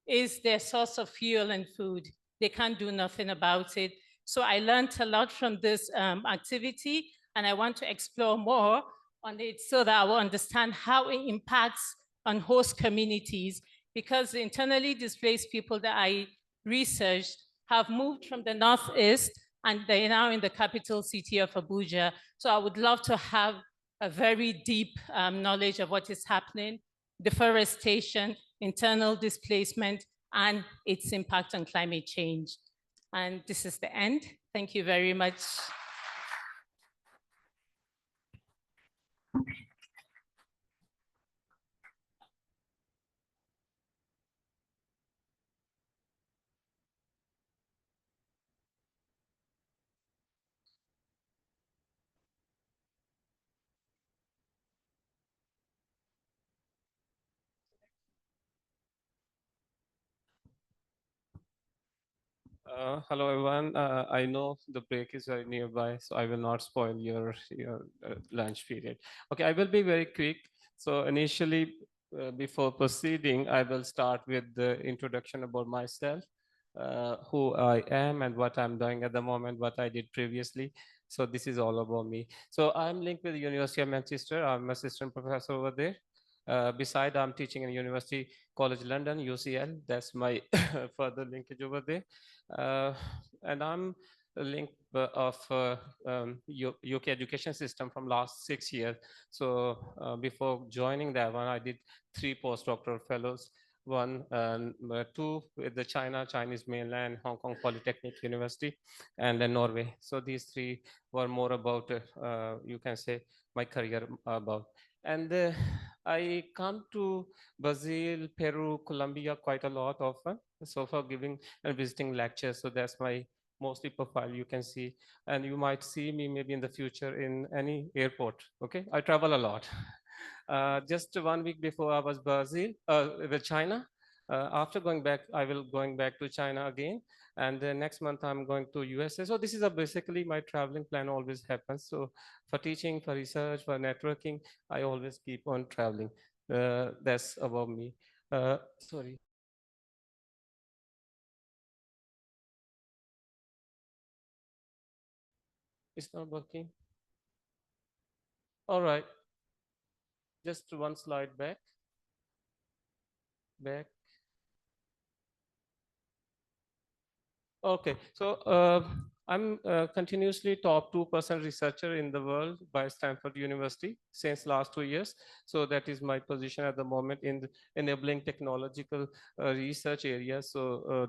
Is their source of fuel and food. They can't do nothing about it. So I learned a lot from this activity, and I want to explore more on it so that I will understand how it impacts on host communities, because the internally displaced people that I researched have moved from the Northeast, and they're now in the capital city of Abuja. So I would love to have a very deep knowledge of what is happening, deforestation, internal displacement, and its impact on climate change. And this is the end. Thank you very much. Hello, everyone. I know the break is very nearby, so I will not spoil your lunch period. Okay, I will be very quick. So initially, before proceeding, I will start with the introduction about myself, who I am and what I'm doing at the moment, what I did previously. So this is all about me. So I'm linked with the University of Manchester. I'm assistant professor over there. Beside, I'm teaching in University College London, UCL. That's my further linkage over there. Uh, and I'm a link of UK education system from last 6 years. So before joining that one, I did 3 postdoctoral fellows, one, two with the Chinese mainland, Hong Kong Polytechnic University, and then Norway. So these 3 were more about, you can say, my career about. And I come to Brazil, Peru, Colombia quite a lot often. So for giving and visiting lectures. So that's my mostly profile you can see. And you might see me maybe in the future in any airport. Okay, I travel a lot. Just 1 week before I was Brazil, with China. After going back, I will going back to China again. And next month I'm going to USA. So this is basically my traveling plan always happens. So for teaching, for research, for networking, I always keep on traveling. That's about me. Sorry. It's not working. All right. Just 1 slide back. Back. Okay, so I'm continuously top 2% researcher in the world by Stanford University since last 2 years. So that is my position at the moment in the enabling technological research areas. So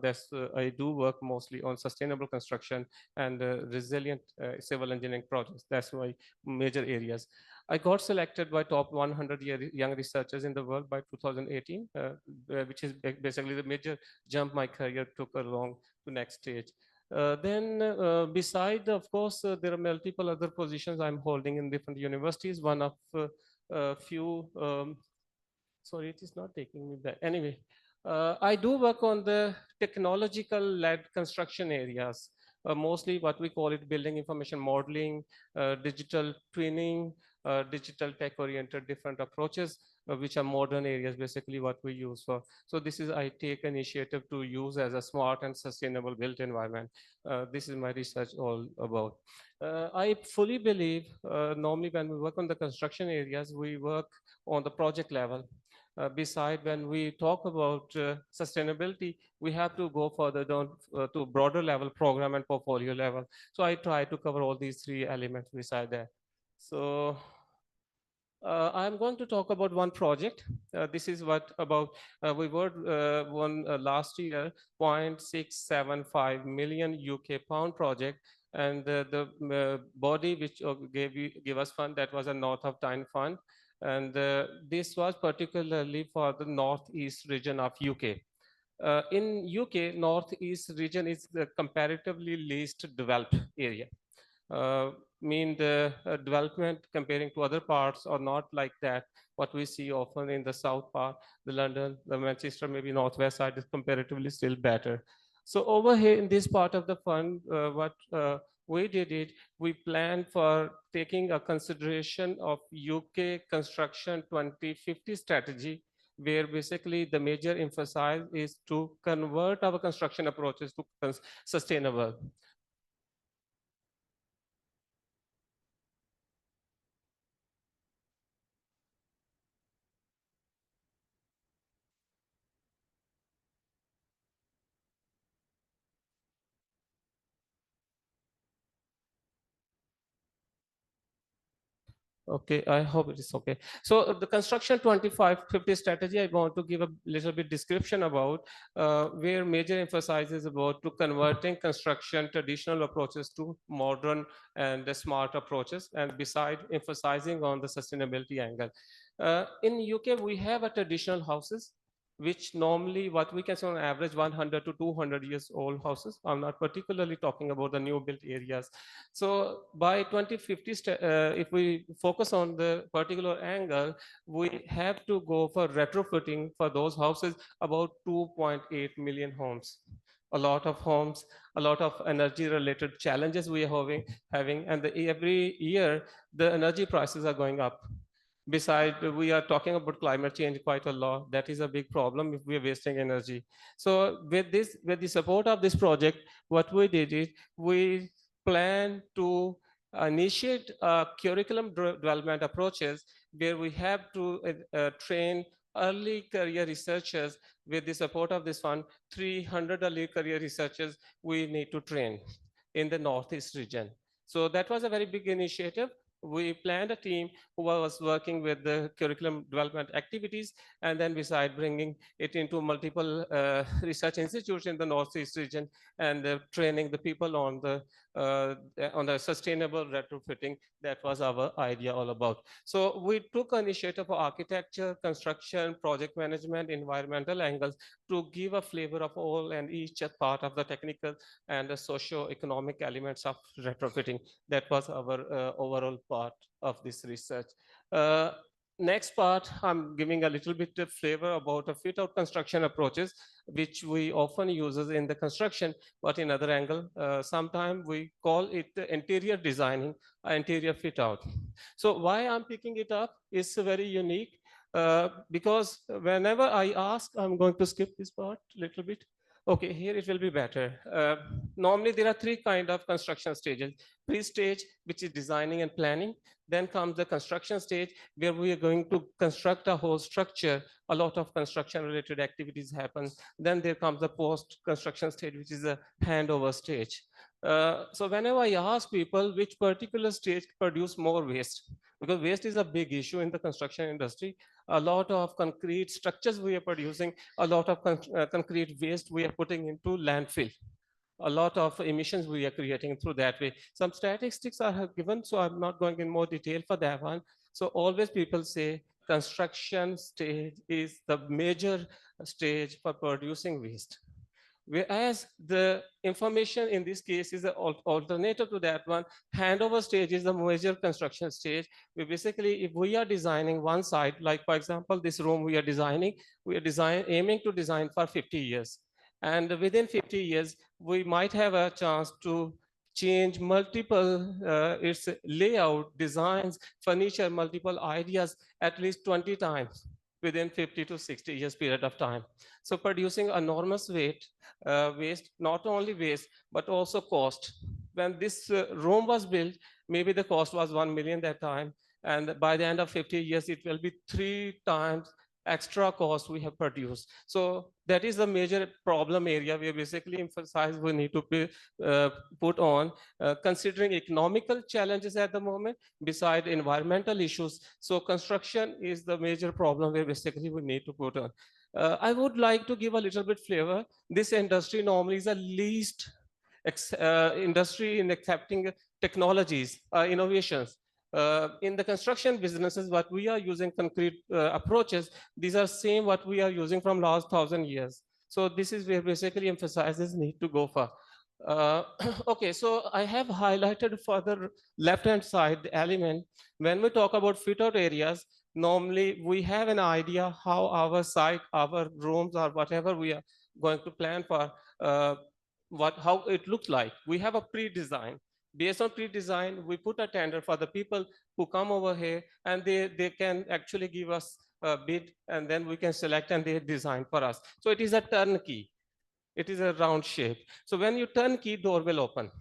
I do work mostly on sustainable construction and resilient civil engineering projects. That's my major areas. I got selected by top 100 young researchers in the world by 2018, which is basically the major jump my career took along to next stage. Then beside, of course, there are multiple other positions I'm holding in different universities. One of a few, sorry, it is not taking me back. Anyway, I do work on the technological-led construction areas, mostly what we call it building information modeling, digital twinning, digital tech-oriented different approaches, which are modern areas, basically what we use for. So this is, I take initiative to use as a smart and sustainable built environment. This is my research all about. I fully believe, normally when we work on the construction areas, we work on the project level. Beside, when we talk about sustainability, we have to go further down to broader level program and portfolio level. So I try to cover all these 3 elements beside that. So I'm going to talk about one project. This is what about, we were won last year, 0.675 million UK pound project. And the body which gave us fund, that was a North of Tyne fund. And this was particularly for the Northeast region of UK. In UK, Northeast region is the comparatively least developed area. Mean the development comparing to other parts are not like that. What we see often in the south part, the London, the Manchester, maybe northwest side is comparatively still better. So over here in this part of the fund, what we did it, we planned for taking a consideration of UK construction 2050 strategy, where basically the major emphasis is to convert our construction approaches to sustainable. Okay, I hope it is okay. So the construction 2550 strategy, I want to give a little bit description about where major emphasizes about to converting construction traditional approaches to modern and smart approaches, and beside emphasizing on the sustainability angle. In UK, we have a traditional houses, which normally what we can say on average 100 to 200 years old houses. I'm not particularly talking about the new built areas. So by 2050, if we focus on the particular angle, we have to go for retrofitting for those houses about 2.8 million homes. a lot of homes, a lot of energy related challenges we are having, and every year the energy prices are going up. Besides, we are talking about climate change quite a lot. That is a big problem if we are wasting energy. So with the support of this project, what we did is we plan to initiate curriculum development approaches where we have to train early career researchers. With the support of this fund, 300 early career researchers we need to train in the Northeast region. So that was a very big initiative. We planned a team who was working with the curriculum development activities, and then beside bringing it into multiple research institutes in the Northeast region and training the people on the sustainable retrofitting. That was our idea all about. So we took initiative for architecture, construction, project management, environmental angles to give a flavor of all and each part of the technical and the socio-economic elements of retrofitting. That was our overall part of this research. Next part, I'm giving a little bit of flavor about a fit-out construction approaches, which we often uses in the construction, but in other angle. Sometimes we call it interior designing, interior fit-out. So why I'm picking it up is very unique, because whenever I ask, I'm going to skip this part a little bit. Okay, here it will be better. Normally, there are three kinds of construction stages. Pre-stage, which is designing and planning. Then comes the construction stage, where we are going to construct a whole structure. A lot of construction-related activities happen. Then there comes the post-construction stage, which is a handover stage. So whenever I ask people which particular stage produce more waste, because waste is a big issue in the construction industry, a lot of concrete structures we are producing, a lot of concrete waste we are putting into landfill. A lot of emissions we are creating through that way. Some statistics are given, so I'm not going in more detail for that one. So always people say construction stage is the major stage for producing waste. Whereas the information in this case is an alternative to that one. Handover stage is the major construction stage. We basically, if we are designing one site, like for example, this room we are aiming to design for 50 years. And within 50 years, we might have a chance to change multiple its layout, designs, furniture, multiple ideas at least 20 times within 50 to 60 years period of time. So producing enormous waste, not only waste, but also cost. When this room was built, maybe the cost was 1 million that time. And by the end of 50 years, it will be 3 times extra cost we have produced. So that is the major problem area we basically emphasize we need to put on, considering economical challenges at the moment, beside environmental issues. So construction is the major problem where basically we need to put on. I would like to give a little bit flavor. This industry normally is the least industry in accepting technologies, innovations. In the construction businesses, what we are using concrete approaches, these are same what we are using from last 1,000 years. So this is where basically emphasizes need to go for. Okay, so I have highlighted for the left-hand side the element. When we talk about fit-out areas, normally we have an idea how our site, our rooms, or whatever we are going to plan for, how it looks like. We have a pre-design. Based on pre-design, we put a tender for the people who come over here, and they can actually give us a bid, and then we can select and they design for us. So it is a turnkey. It is a round shape. So when you turnkey, door will open.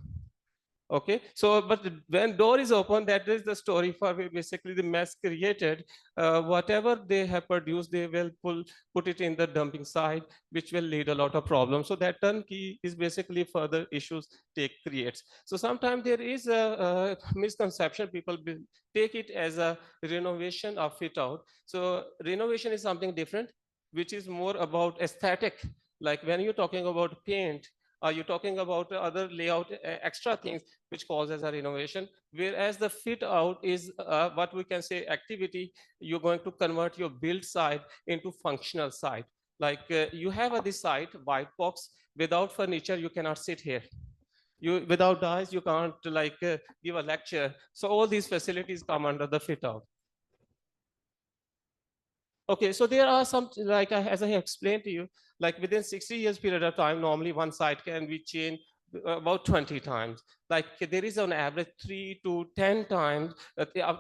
Okay, so but when door is open, that is the story for basically the mess created. Whatever they have produced, they will put it in the dumping site, which will lead a lot of problems. So that turnkey is basically further issues creates. So sometimes there is a misconception. People take it as a renovation or fit out. So renovation is something different, which is more about aesthetic. Like when you're talking about paint, are you talking about other layout extra things which causes a renovation? Whereas the fit out is what we can say activity. You're going to convert your build site into functional site. Like you have this site, white box, without furniture, you cannot sit here. Without dice, you can't give a lecture. So all these facilities come under the fit out. Okay, so there are some, like as I explained to you, like within 60 years period of time, normally one site can be changed about 20 times. Like there is on average 3 to 10 times,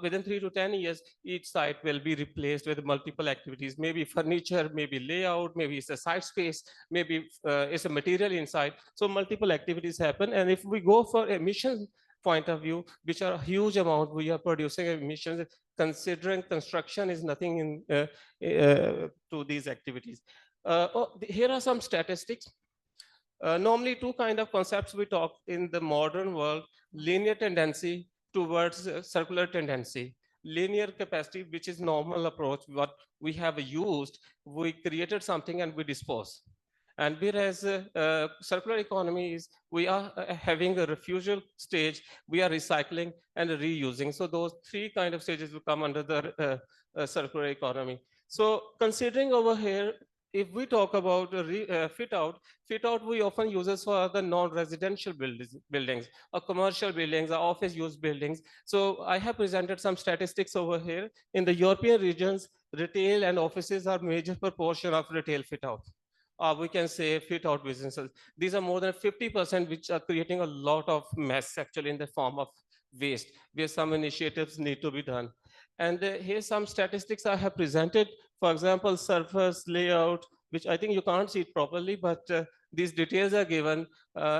within 3 to 10 years, each site will be replaced with multiple activities, maybe furniture, maybe layout, maybe it's a site space, maybe it's a material inside. So multiple activities happen. And if we go for emissions point of view, which are a huge amount, we are producing emissions, considering construction is nothing in to these activities. Here are some statistics. Normally, two kind of concepts we talk in the modern world: linear tendency towards circular tendency. Linear capacity, which is normal approach, what we have used, we created something and we dispose. And whereas circular economy is, we are having a refusal stage, we are recycling and reusing. So those three kind of stages will come under the circular economy. So considering over here, if we talk about fit out we often use it for the non-residential buildings or commercial buildings or office use buildings. So I have presented some statistics over here. In the European regions, retail and offices are major proportion of retail fit out. We can say fit out businesses. These are more than 50%, which are creating a lot of mess actually in the form of waste, where some initiatives need to be done. And here's some statistics I have presented. For example, surface layout, which I think you can't see it properly, but these details are given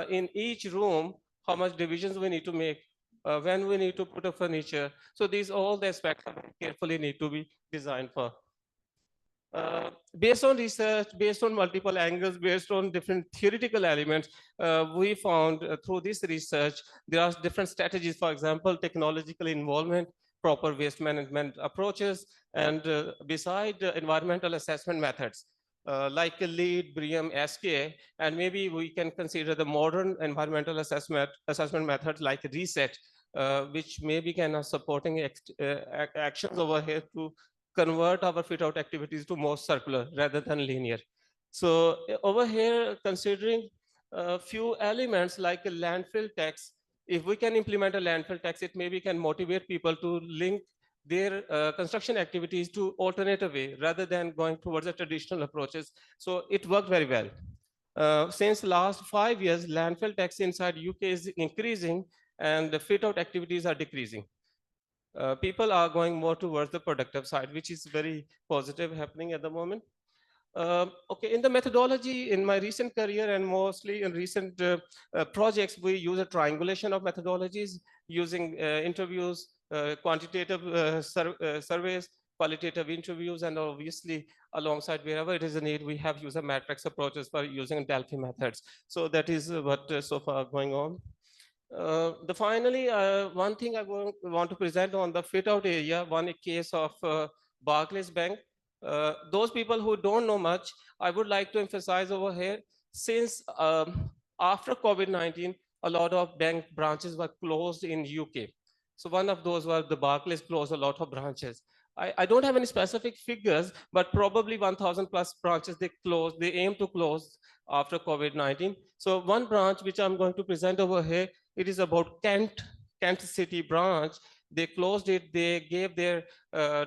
in each room, how much divisions we need to make, when we need to put a furniture. So these all the aspects carefully need to be designed for. Based on research, based on multiple angles, based on different theoretical elements, we found through this research, there are different strategies. For example, technological involvement, proper waste management approaches, and beside environmental assessment methods, like a LEED, BREEAM, SKA, and maybe we can consider the modern environmental assessment methods like RESET, which maybe can supporting actions over here to convert our fit out activities to more circular rather than linear. So over here, considering a few elements like a landfill tax, if we can implement a landfill tax, it maybe can motivate people to link their construction activities to alternative way rather than going towards the traditional approaches. So it worked very well. Since last 5 years, landfill tax inside UK is increasing and the fit out activities are decreasing. People are going more towards the productive side, which is very positive happening at the moment. Okay, in the methodology, in my recent career and mostly in recent projects, we use a triangulation of methodologies using interviews, quantitative surveys, qualitative interviews, and obviously alongside wherever it is a need, we have user matrix approaches for using Delphi methods. So that is what so far going on. Finally, one thing I want to present on the fit out area, one case of Barclays Bank. Those people who don't know much, I would like to emphasize over here, since after COVID-19, a lot of bank branches were closed in UK. So one of those was the Barclays closed a lot of branches. I don't have any specific figures, but probably 1,000 plus branches they closed, they aim to close after COVID-19. So one branch which I'm going to present over here, it is about Kent City branch. They closed it. They gave their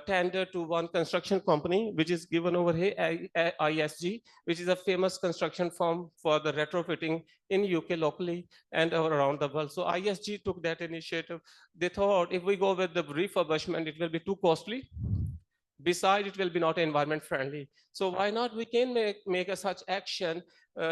tender to one construction company, which is given over here, ISG, which is a famous construction firm for the retrofitting in UK locally and around the world. So ISG took that initiative. They thought if we go with the refurbishment, it will be too costly. Besides, it will be not environment friendly. So why not we can make a such action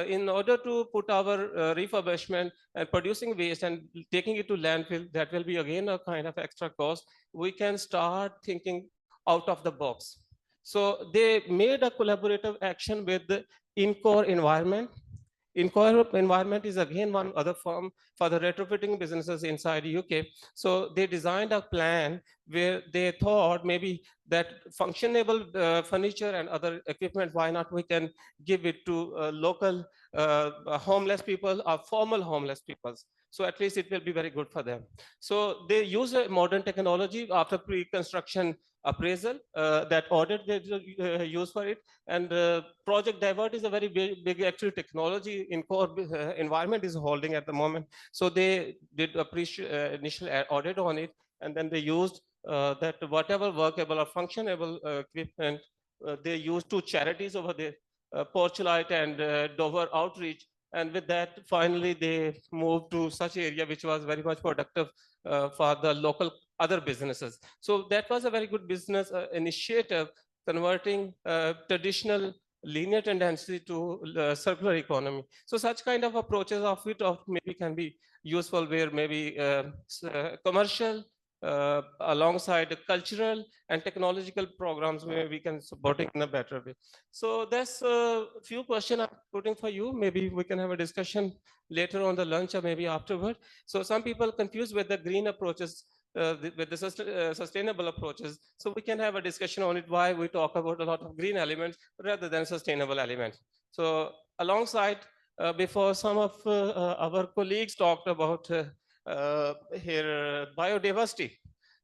in order to put our refurbishment and producing waste and taking it to landfill, that will be again a kind of extra cost. We can start thinking out of the box. So they made a collaborative action with the Incor Environment. Incor Environment is again one other firm for the retrofitting businesses inside UK. So they designed a plan where they thought maybe that functionable furniture and other equipment, why not we can give it to local homeless people or formal homeless people. So at least it will be very good for them. So they use a modern technology after pre-construction appraisal, that audit they use for it. And Project Divert is a very big actual technology Incor Environment is holding at the moment. So they did initial audit on it, and then they used that whatever workable or functionable equipment they used 2 charities over there, Porchlight and Dover Outreach. And with that, finally, they moved to such area which was very much productive for the local other businesses. So that was a very good business initiative, converting traditional linear tendency to circular economy. So such kind of approaches of maybe can be useful where maybe commercial alongside the cultural and technological programs where we can support it in a better way. So there's a few questions I'm putting for you. Maybe we can have a discussion later on the lunch or maybe afterward. So some people confused with the green approaches, with the sustainable approaches. So we can have a discussion on it, why we talk about a lot of green elements rather than sustainable elements. So alongside, before some of our colleagues talked about here biodiversity.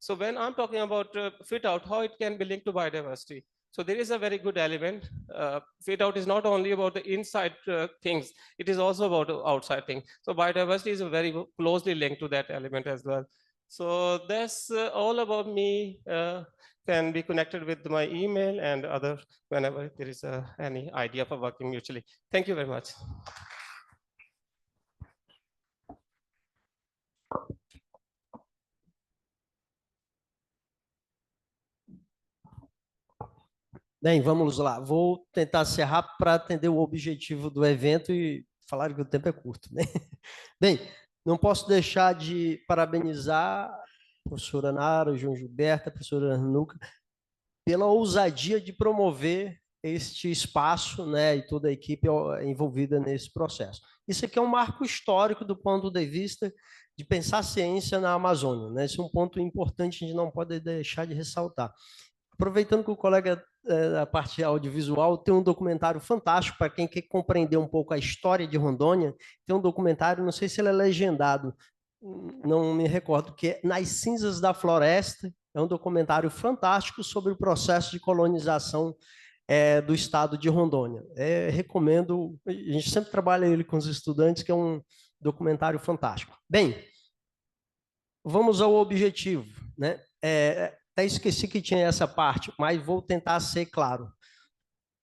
So when I'm talking about fit out, how it can be linked to biodiversity. So there is a very good element. Fit out is not only about the inside things, it is also about the outside things. So biodiversity is very closely linked to that element as well. So that's all about me. Can be connected with my email and other whenever there is any idea for working mutually. Thank you very much. Bem, vamos lá. Vou tentar ser rápido para atender o objetivo do evento e falar que o tempo é curto, né? Bem, não posso deixar de parabenizar a professora Nara, o João Gilberto, a professora Nuca, pela ousadia de promover este espaço, né, e toda a equipe envolvida nesse processo. Isso aqui é um marco histórico do ponto de vista de pensar a ciência na Amazônia, né? Esse é um ponto importante que a gente não pode deixar de ressaltar. Aproveitando que o colega da parte audiovisual tem um documentário fantástico para quem quer compreender um pouco a história de Rondônia, tem um documentário, não sei se ele é legendado, não me recordo, que é Nas Cinzas da Floresta, é um documentário fantástico sobre o processo de colonização do estado de Rondônia. Recomendo, a gente sempre trabalha ele com os estudantes, que é um documentário fantástico. Bem, vamos ao objetivo, né? Até esqueci que tinha essa parte, mas vou tentar ser claro.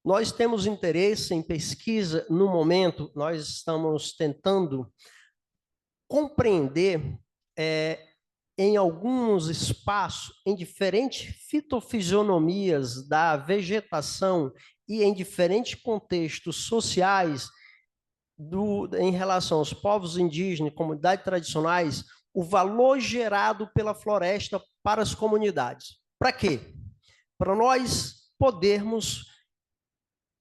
Nós temos interesse em pesquisa, no momento, nós estamos tentando compreender em alguns espaços, em diferentes fitofisionomias da vegetação e em diferentes contextos sociais em relação aos povos indígenas, comunidades tradicionais, o valor gerado pela floresta para as comunidades. Para quê? Para nós podermos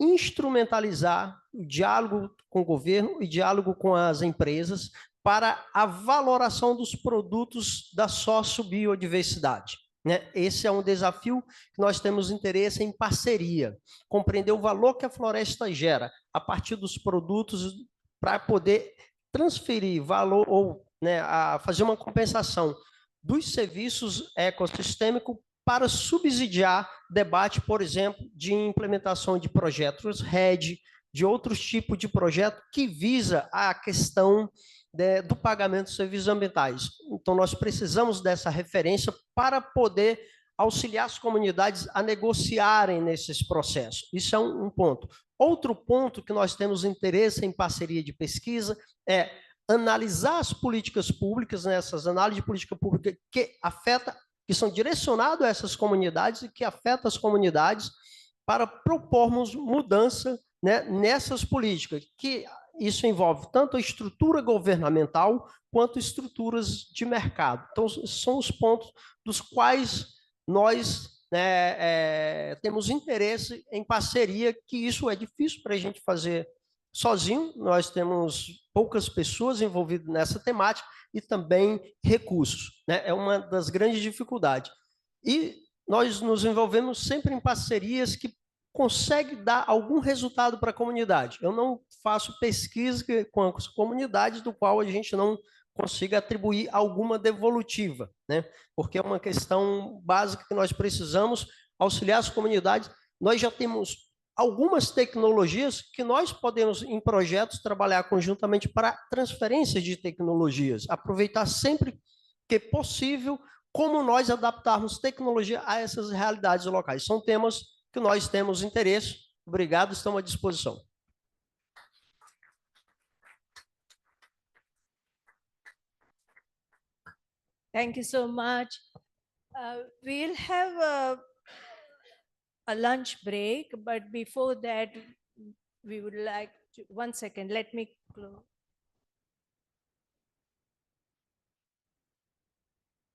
instrumentalizar o diálogo com o governo e diálogo com as empresas para a valoração dos produtos da sociobiodiversidade, né? Esse é um desafio que nós temos interesse em parceria, compreender o valor que a floresta gera a partir dos produtos para poder transferir valor ou, né, a fazer uma compensação dos serviços ecossistêmicos para subsidiar debate, por exemplo, de implementação de projetos RED, de outros tipos de projeto que visa a questão do pagamento de serviços ambientais. Então, nós precisamos dessa referência para poder auxiliar as comunidades a negociarem nesses processos. Isso é um ponto. Outro ponto que nós temos interesse em parceria de pesquisa é analisar as políticas públicas, né, essas análises de política pública que são direcionadas a essas comunidades e que afetam as comunidades para propormos mudança, né, nessas políticas, que isso envolve tanto a estrutura governamental quanto estruturas de mercado. Então, são os pontos dos quais nós temos interesse em parceria, que isso é difícil para a gente fazer sozinho, nós temos poucas pessoas envolvidas nessa temática e também recursos, né? É uma das grandes dificuldades. E nós nos envolvemos sempre em parcerias que conseguem dar algum resultado para a comunidade. Eu não faço pesquisa com as comunidades do qual a gente não consiga atribuir alguma devolutiva, né? Porque é uma questão básica que nós precisamos auxiliar as comunidades. Nós já temos algumas tecnologias que nós podemos, em projetos, trabalhar conjuntamente para transferência de tecnologias, aproveitar sempre que possível como nós adaptarmos tecnologia a essas realidades locais. São temas que nós temos interesse. Obrigado, estamos à disposição. Thank you so much. We'll have a lunch break, but before that, we would like to, 1 second, let me close.